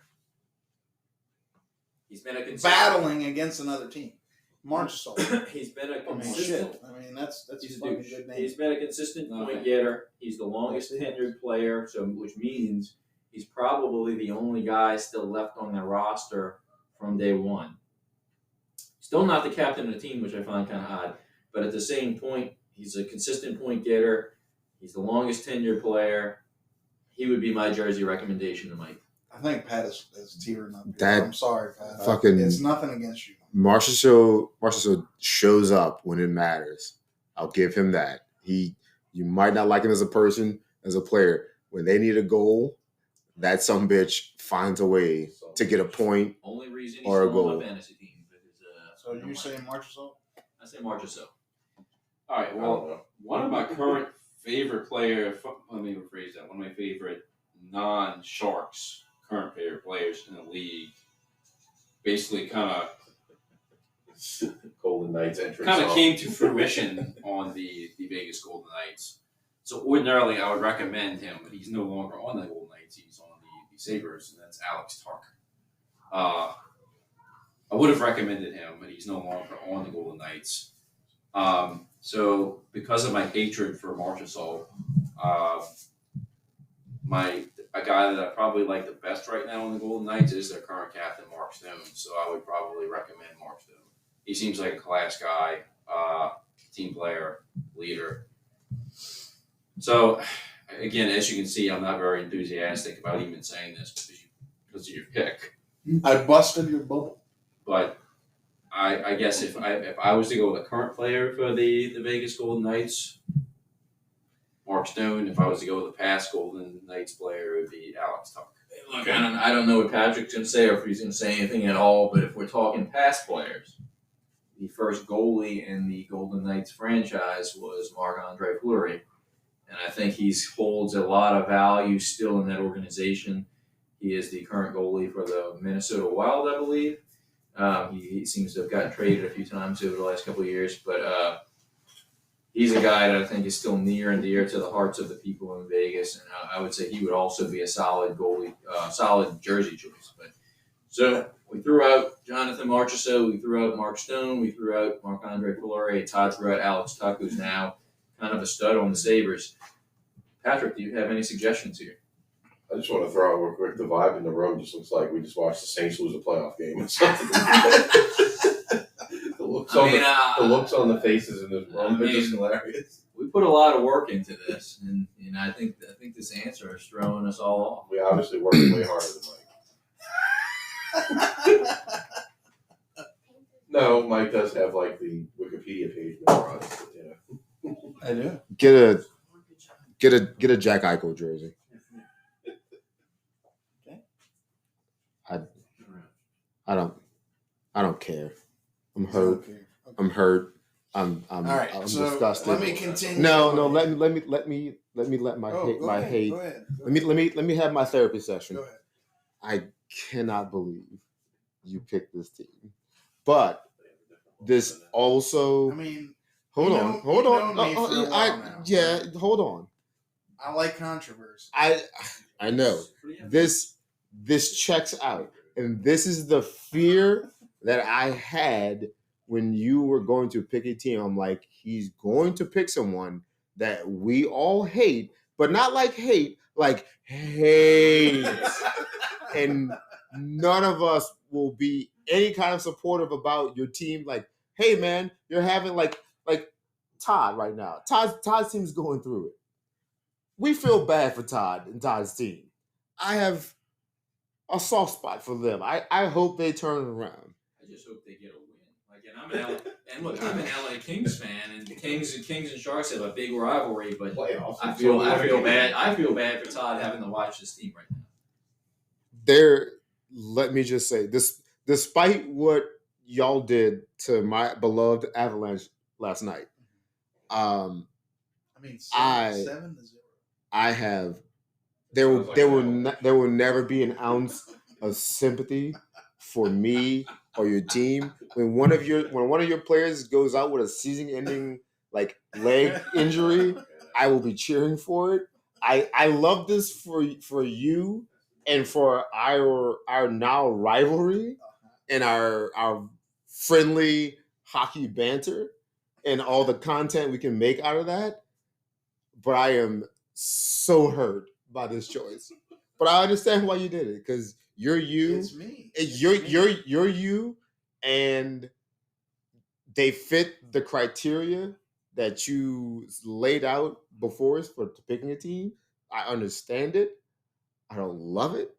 He's been a consistent. battling against another team, Marchessault. He's been a I mean, consistent. shit. I mean, that's He's a a fucking douche. good name. He's been a consistent No, point man. getter. He's the longest Yes, he is. tenured player, so which means He's probably the only guy still left on their roster from day one. Still not the captain of the team, which I find kind of odd. But at the same point, he's a consistent point getter. He's the longest tenured player. He would be my jersey recommendation to Mike. I think Pat is tearing up. That I'm sorry, Pat. fucking- It's nothing against you. Marshall shows up when it matters. I'll give him that. You might not like him as a person, as a player. When they need a goal, that some bitch finds a way to get a point. Only reason he's Or a still on goal. my fantasy team. So you say Marchessault? I say Marchessault. All right. I don't Well, know. one of my current favorite player. Let me rephrase that. One of my favorite non-Sharks current favorite players in the league. Basically, kind Golden Knights entrance. of came to fruition on the Vegas Golden Knights. So ordinarily, I would recommend him, but he's no longer on the Golden Knights. He's on the Sabres, and that's Alex Tuck. I would have recommended him, but he's no longer on the Golden Knights. So because of my hatred for Marchessault, a guy that I probably like the best right now on the Golden Knights is their current captain, Mark Stone. So I would probably recommend Mark Stone. He seems like a class guy, team player, leader. So again, as you can see, I'm not very enthusiastic about even saying this because of your pick. I busted your bubble. But I guess if I was to go with a current player for the Vegas Golden Knights, Mark Stone. If I was to go with a past Golden Knights player, it would be Alex Tuck. Look, I don't know what Patrick's going to say or if he's going to say anything at all, but if we're talking past players, the first goalie in the Golden Knights franchise was Marc-Andre Fleury. And I think he holds a lot of value still in that organization. He is the current goalie for the Minnesota Wild, I believe. He seems to have gotten traded a few times over the last couple of years, but he's a guy that I think is still near and dear to the hearts of the people in Vegas, and I would say he would also be a solid goalie, solid jersey choice. But so we threw out Jonathan Marchessault, we threw out Mark Stone, we threw out Marc-Andre Fleury, Todd threw out Alex Tuck, who's now kind of a stud on the Sabres. Patrick, do you have any suggestions here? I just want to throw out real quick. The vibe in the room just looks like we just watched the Saints lose a playoff game or something. The looks on the faces in this room are just hilarious. We put a lot of work into this, and I think this answer is throwing us all off. We obviously worked way harder than Mike. No, Mike does have like the Wikipedia page memorized. But, yeah. I do. Get a Jack Eichel jersey. I don't care. I'm hurt. Okay. I'm hurt. I'm All right. I'm So disgusted. let me continue. No. Let me let my hate. Go My ahead, hate. Go ahead. Let me have my therapy session. Go ahead. I cannot believe you picked this team, but this also. I mean, Hold you on. know- Hold you on. know me for a while now. Yeah. Hold on. I like controversy. I know this checks out, and this is the fear that I had when you were going to pick a team. I'm like, he's going to pick someone that we all hate, but not like hate, like hate. And none of us will be any kind of supportive about your team. Like, hey man, you're having like Todd right now. Todd's team's going through it. We feel bad for Todd and Todd's team. I have a soft spot for them. I hope they turn it around. I just hope they get a win. I'm an LA Kings fan, and the Kings and Sharks have a big rivalry. But Playoffs. I feel bad. I feel bad for Todd having to watch this team right now. Let me just say this: despite what y'all did to my beloved Avalanche last night, I mean, 7-0. I have. There will never be an ounce of sympathy for me or your team when one of your players goes out with a season-ending like leg injury. I will be cheering for it. I love this for you and for our now rivalry and our friendly hockey banter and all the content we can make out of that. But I am so hurt by this choice. But I understand why you did it because you're you. It's me. You're you, and they fit the criteria that you laid out before us for picking a team. I understand it. I don't love it,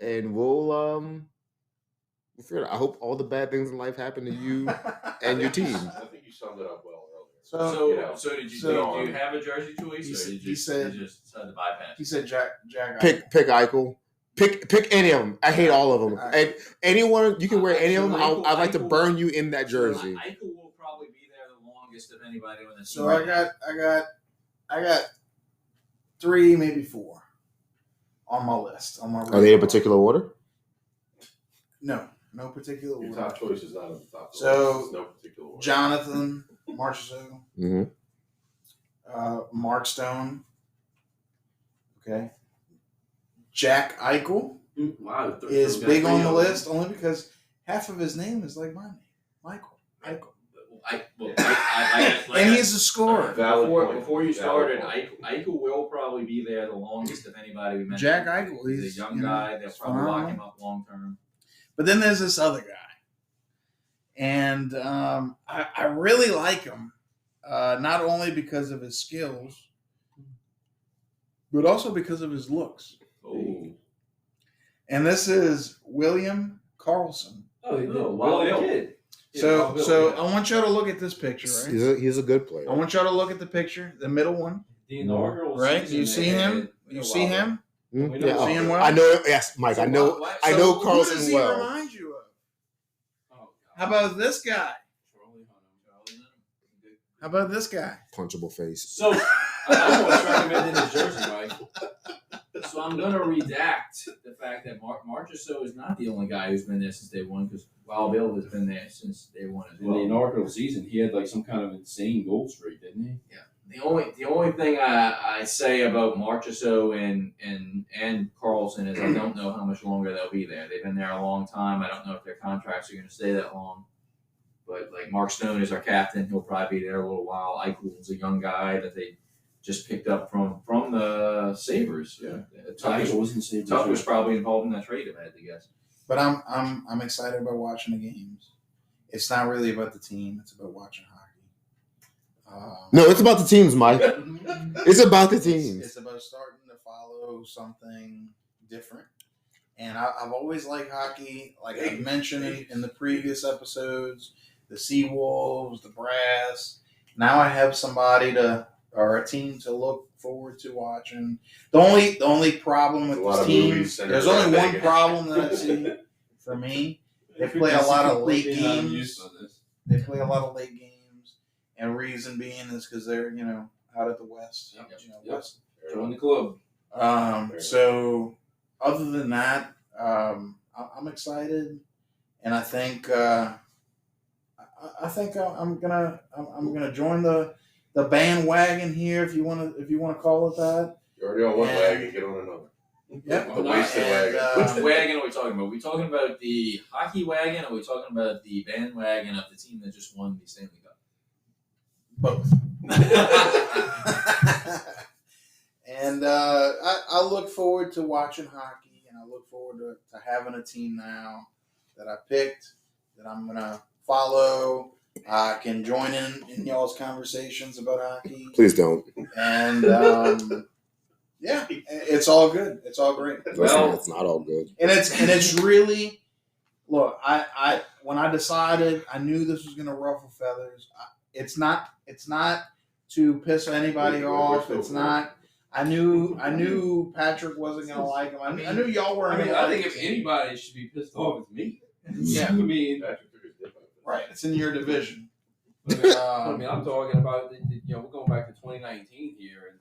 and we'll figure it out. I hope all the bad things in life happen to you and your team. I think you summed it up well earlier. So, you know, did you so- do you have a jersey choice, or did you just decided to bypass? He said Jack. Pick Eichel. Pick any of them. I hate all of them. And anyone you can wear any of them. I'd like to burn you in that jersey. Eichel will probably be there the longest of anybody on this So team. I got 3, maybe 4 on my list. On my Are they in particular order? No particular Your order. top choice is not on the top. So, It's no particular order. Jonathan Marchessault, Mm-hmm. Mark Stone, okay. Jack Eichel Wow, is big on the list only because half of his name is like my name, Michael Eichel, and he's a scorer. Valid point. Before you Valid started, point. Eichel will probably be there the longest of anybody we mentioned. Jack Eichel, he's he's a young guy. They'll probably lock phenomenal. him up long term. But then there's this other guy, and I really like him, not only because of his skills, but also because of his looks. Oh, And this is William Karlsson. Oh, he did. Oh, Well, wow. he did. So I want y'all to look at this picture, right? He's a good player. I want y'all to look at the picture, the middle one, The inaugural right? season, You see they him? had- You see him? Mm, We know yeah, see him well? I know. Yes, Mike. I know. why- I So know who Carlson does he well. remind you of? Oh, God. How about this guy? Charlie Hunnam. How about this guy? Punchable face. So, I almost recommended his jersey, Mike. So I'm going to redact the fact that Marchessault is not the only guy who's been there since day one, because Wild Bill has been there since day one as In the well. inaugural season, he had like some kind of insane goal streak, didn't he? The only thing I say about Marchessault and Carlson is I don't know how much longer they'll be there. They've been there a long time. I don't know if their contracts are going to stay that long. But like Mark Stone is our captain, he'll probably be there a little while. Eichel's a young guy that they just picked up from the Sabres. Yeah. Tiger wasn't saved. Tuck was probably involved in that trade, if I had to guess. But I'm excited about watching the games. It's not really about the team. It's about watching hockey. No, it's about the teams, Mike. It's about the teams. It's about starting to follow something different. And I've always liked hockey. Like I mentioned in the previous episodes, the Seawolves, the Brass. Now I have somebody or a team to look forward to watching. The only problem with A lot this of team, movies centered there's only around one Vegas. problem that I see for me. They play a lot of late games. They play a lot of late games, and reason being is because they're out at the West. Yep. Yep. West. Join the club. So other than that, I'm excited, and I think I'm gonna join the bandwagon here, if you want to call it that. You're already on one And- wagon, get on another. Yep. The wasted And, wagon. Which wagon are we talking about? Are we talking about the hockey wagon, or are we talking about the bandwagon of the team that just won the Stanley Cup? Both. And I look forward to watching hockey, and I look forward to having a team now that I picked, that I'm going to follow. I can join in y'all's conversations about hockey. Please don't. And yeah, it's all good. It's all great. It's not all good. And it's really, look, I when I decided, I knew this was going to ruffle feathers. It's not to piss anybody off. It's not. I knew Patrick wasn't going to like him. I knew y'all weren't. I mean, gonna I think like if him. anybody should be pissed off, it's me. Yeah. I mean, Patrick took his dip out. Right, it's in your division. I mean, I'm talking about we're going back to 2019 here, and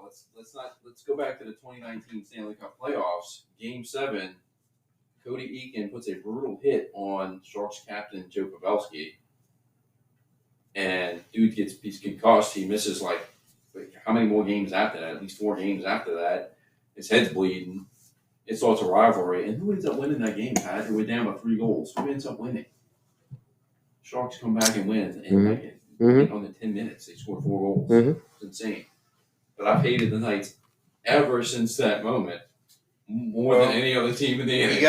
let's go back to the 2019 Stanley Cup playoffs. Game 7, Cody Eakin puts a brutal hit on Sharks captain Joe Pavelski, and dude he's concussed. He misses like how many more games after that? At least 4 games after that. His head's bleeding. It starts a rivalry, and who ends up winning that game, Pat? We're down by 3 goals. Who ends up winning? Sharks come back and win, and like on the 10 minutes, they score 4 goals. Mhm. It's insane. But I've hated the Knights ever since that moment. more than any other team in the NFL. You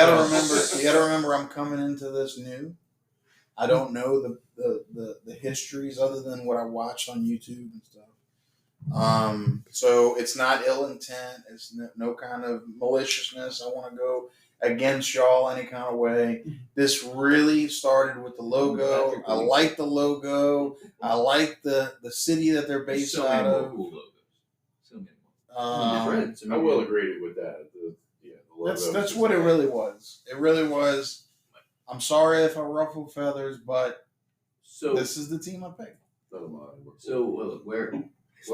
gotta remember, I'm coming into this new. I don't know the histories other than what I watched on YouTube and stuff. So it's not ill intent. It's no kind of maliciousness. I want to go against y'all any kind of way. This really started with the logo. I like the logo. I like the city that they're based so out many more of. cool logos. So many more. I will agree with that. The logo That's is what it nice. really was. It really was. I'm sorry if I ruffled feathers, but So this is the team I picked. None of mine were So well, look, we're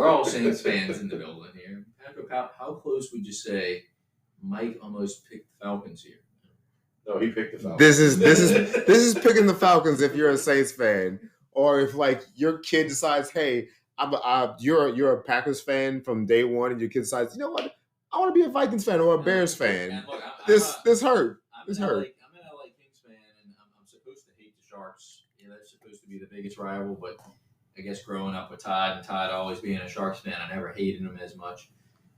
all Saints fans in the building here. Patrick, how close would you say Mike almost picked the Falcons here? No, he picked the Falcons. This is picking the Falcons if you're a Saints fan, or if like your kid decides, hey, you're a Packers fan from day one, and your kid decides, you know what, I want to be a Vikings fan or a Bears fan. And look, This hurt. I'm This an hurt. LA Kings fan, and I'm supposed to hate the Sharks. Yeah, they're supposed to be the biggest rival, but I guess growing up with Todd and Todd always being a Sharks fan, I never hated them as much.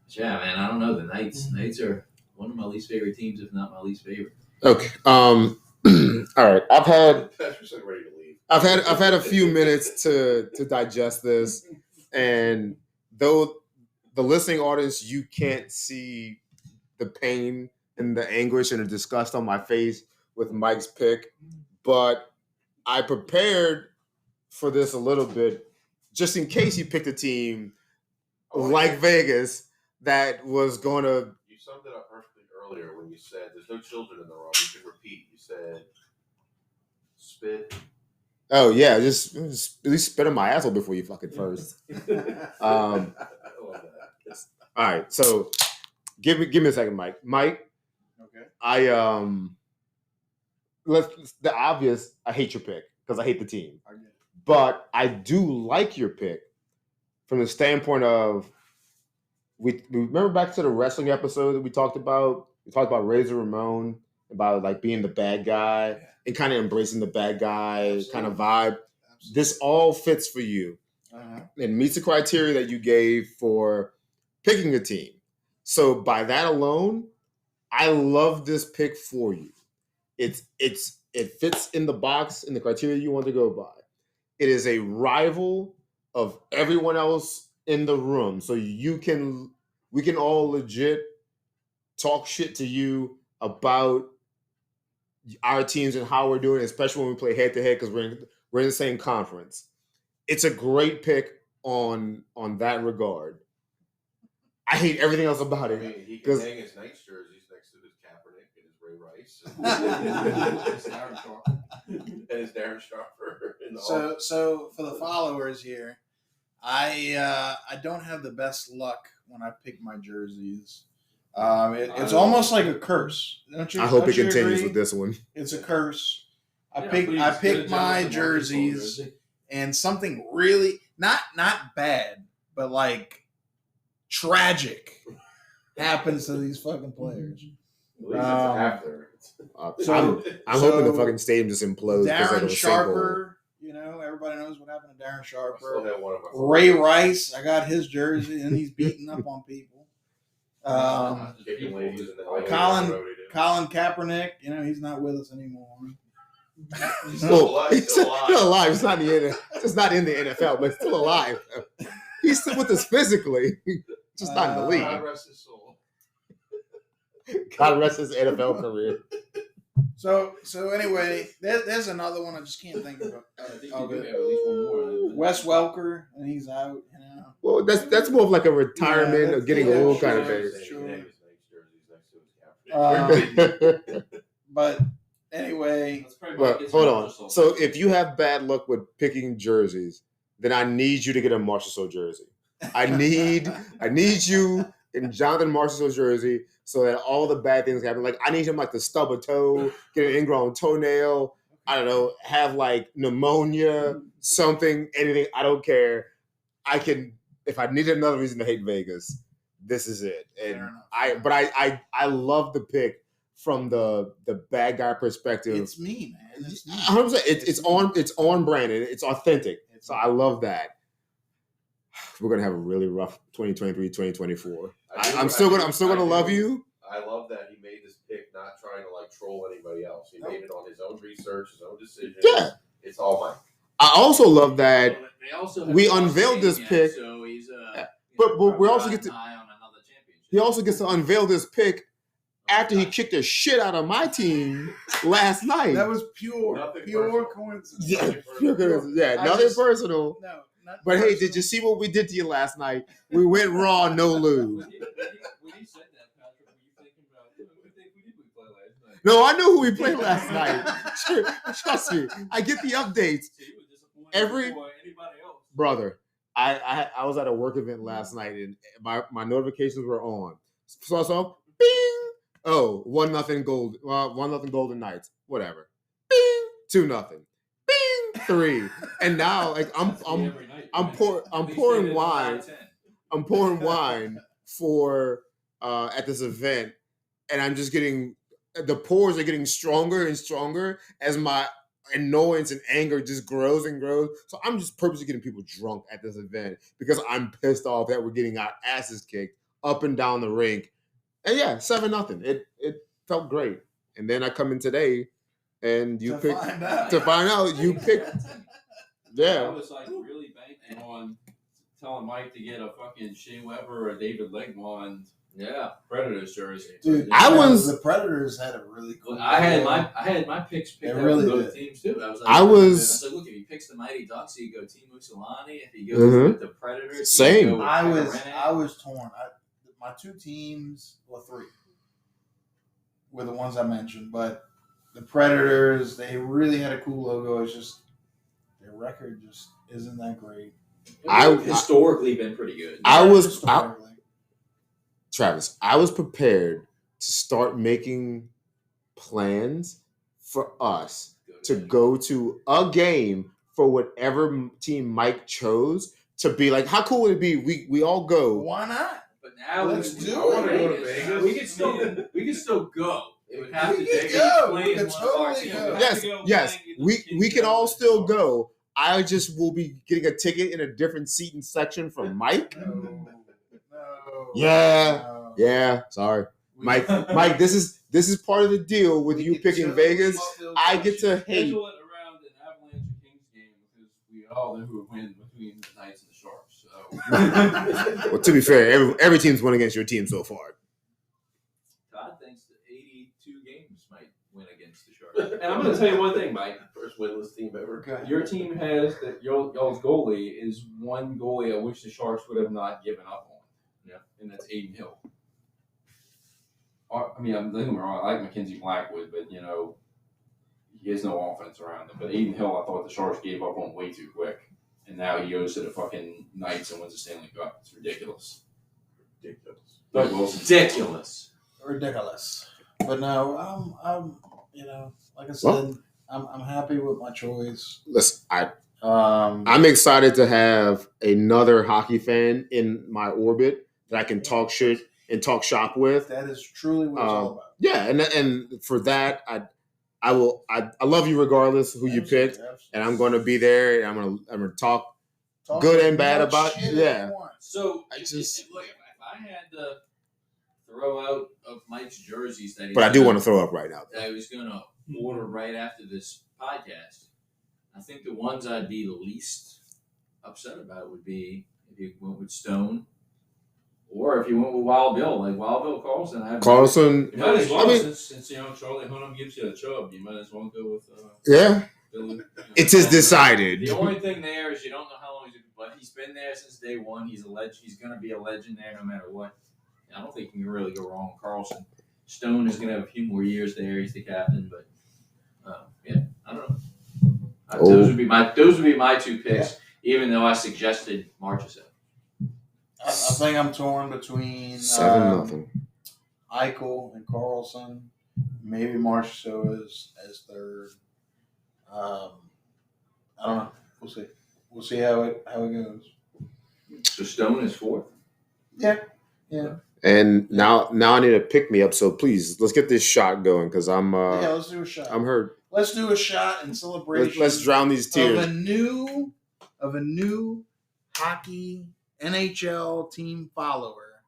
But yeah, man, I don't know. The Knights are one of my least favorite teams, if not my least favorite. Okay. All right. Patrick's like ready to leave. I've had a few minutes to digest this, and though the listening audience, you can't see the pain and the anguish and the disgust on my face with Mike's pick, but I prepared for this a little bit just in case he picked a team like Vegas that was going to. You summed it up perfectly earlier when you said there's no children in the room. You could repeat. You said spit. Oh yeah, just at least spit on my asshole before you fucking first. I love that. All right, so give me a second, Mike. Mike, Okay. The obvious. I hate your pick because I hate the team, I get it. but I do like your pick from the standpoint of we remember back to the wrestling episode that we talked about. We talked about Razor Ramon, about like being the bad guy and kind of embracing the bad guy kind of vibe. Absolutely. This all fits for you. It meets the criteria that you gave for picking a team. So by that alone, I love this pick for you. It fits in the box in the criteria you want to go by. It is a rival of everyone else in the room. So we can all legit talk shit to you about our teams and how we're doing, especially when we play head to head because we're in the same conference. It's a great pick on that regard. I hate everything else about I it. mean, he can hang his Knights jerseys next to his Kaepernick and his Ray Rice and his Darren Sharper. And So for the followers here, I don't have the best luck when I pick my jerseys. It's almost like a curse. Don't you? I hope don't it you continues agree? with this one. It's a curse. I Yeah, pick my jerseys, and something really not bad, but like tragic happens to these fucking players. at least it's after. I'm hoping the fucking stadium just implodes. Darren Sharper, everybody knows what happened to Darren I still Sharper. have one of my Ray Rice, I got his jersey, and he's beating up on people. kicking ladies in the Colin Kaepernick, he's not with us anymore. He's still alive. He's still alive. He's not just not in the NFL, but still alive. He's still with us physically, just not in the God league. rest his soul. God rest his NFL career. So anyway, there's another one I just can't think of. I think you do have at least one more. Wes Welker, and he's out. Well, that's more of like a retirement Yeah, or getting yeah, old sure. kind of thing. Sure. He hang his Knights jerseys next to his Kaepernick. But anyway, But hold on. So if you have bad luck with picking jerseys, then I need you to get a Marshall jersey. I need you in Jonathan Marshall's jersey so that all the bad things happen. Like I need him like to stub a toe, get an ingrown toenail. I don't know, have like pneumonia, something, anything. I don't care. I can. If I need another reason to hate Vegas, this is it. And I love the pick from the bad guy perspective. it's me, man. It's me. 100%. It's on brand and it's authentic. So I love that. We're gonna have a really rough 2023, 2024. I'm still gonna love you. I love that control anybody else. He made it on his own research, his own decisions. Yeah. It's all Mike. I also love that They also we haven't lost unveiled a this game pick. yet, so he's But we probably also get riding to- high on another championship. he also gets to unveil this pick after he kicked the shit out of my team last night. That was pure Nothing coincidence. Yeah, I nothing just- personal. No, not But hey, personal. did you see what we did to you last night? We went raw, no lose. When you said that, Patrick, were you thinking about who did we play last night? No, I knew who we played last night. Trust me, I get the updates. So you were disappointed Every- before anybody else. Brother, I was at a work event last night and my notifications were on. So I saw, bing. Oh, 1-0 gold. 1-0 Golden Knights. Whatever. Bing. 2-0. Bing. 3. And now, like I'm pouring wine. I'm pouring wine for at this event, and I'm just getting the pours are getting stronger and stronger as my annoyance and anger just grows and grows. So I'm just purposely getting people drunk at this event because I'm pissed off that we're getting our asses kicked up and down the rink. And yeah, 7-0. It felt great. And then I come in today, and you picked to find out you picked. I Yeah, was like really banking on telling Mike to get a fucking Shea Weber or a David Legmond Predators jersey. Dude, the Predators had a really cool. I had my picks picked They out really for both did. teams too. I was I was- like, look, if he picks the Mighty Ducks, he go Teemu Solani. If he goes Mhm. with the Predators, Same. he go with I Pekka was Rinne. torn. My two teams, well, three, were the ones I mentioned, but the Predators, they really had a cool logo. It's just their record just isn't that great. I- historically been pretty good. Historically. Travis, I was prepared to start making plans for us to go to a game for whatever team Mike chose to be like, how cool would it be? We all go. Why not? But now Let's we do go it. to Go to Vegas. Vegas. We could still go. It would have We to could take go. play We in could one of our totally teams. go. We'd have Yes, to go yes, play we can all still go. I just will be getting a ticket in a different seating section from Mike. No. Yeah. No. Yeah, sorry, We- Mike. Mike, this is part of the deal with we you could picking chill Vegas. Buffalo I get to Bills. hate. Schedule it around an Avalanche and Kings game because we all know who would win between the Knights and the Sharks. So Well, to be fair, every team's won against your team so far. Todd thinks that 82 games might win against the Sharks. And I'm going to tell you one thing, Mike. First winless team ever. Okay. Your team has that y'all's goalie is one goalie I wish the Sharks would have not given up on. Yeah, and that's Aiden Hill. I mean, I'm thinking wrong. I like Mackenzie Blackwood, but he has no offense around him. But Aiden Hill, I thought the Sharks gave up on way too quick, and now he goes to the fucking Knights and wins the Stanley Cup. It's ridiculous. Ridiculous. But ridiculous. Ridiculous. But no, I'm like I said, I'm happy with my choice. Listen, Um, I'm excited to have another hockey fan in my orbit that I can talk shit and talk shop with. that is truly what it's all about. Yeah, and for that, I love you regardless who you picked, and I'm going to be there, and I'm gonna talk good and bad about shit if yeah. you want. So I just- look, if I had to throw out of Mike's jerseys that But I do want to throw up right now. that I was going to order right after this podcast, I think the ones I'd be the least upset about would be if you went with Stone, or if you went with Wild Bill, like Wild Bill Carlson. Carlson, You might as well, I mean- since Charlie Hunnam gives you a chub, you might as well go with yeah, Bill. it is decided. The only thing there is you don't know how long but he's been there since day one. He's a legend. He's going to be a legend there no matter what. I don't think you can really go wrong with Carlson. Stone is going to have a few more years there. He's the captain, but I don't know. Those would be my two picks. Even though I suggested Marchessault. I think I'm torn between 7-0. Eichel and Carlson. Maybe Marchessault as third. I don't know. We'll see. We'll see how it goes. So Stone is fourth. Yeah. And now I need to pick me up. So please, let's get this shot going because I'm Let's do a shot. I'm hurt. Let's do a shot in celebration. Let's drown these of tears. a new hockey NHL team follower.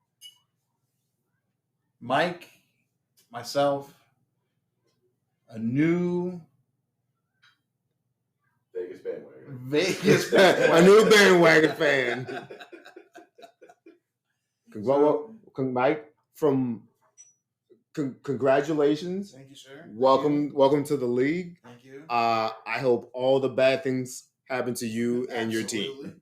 Mike, myself, a new Vegas bandwagon. Vegas A new bandwagon fan. Mike, congratulations. Thank you, sir. Welcome to the league. Thank you. I hope all the bad things happen to you and your team. Absolutely.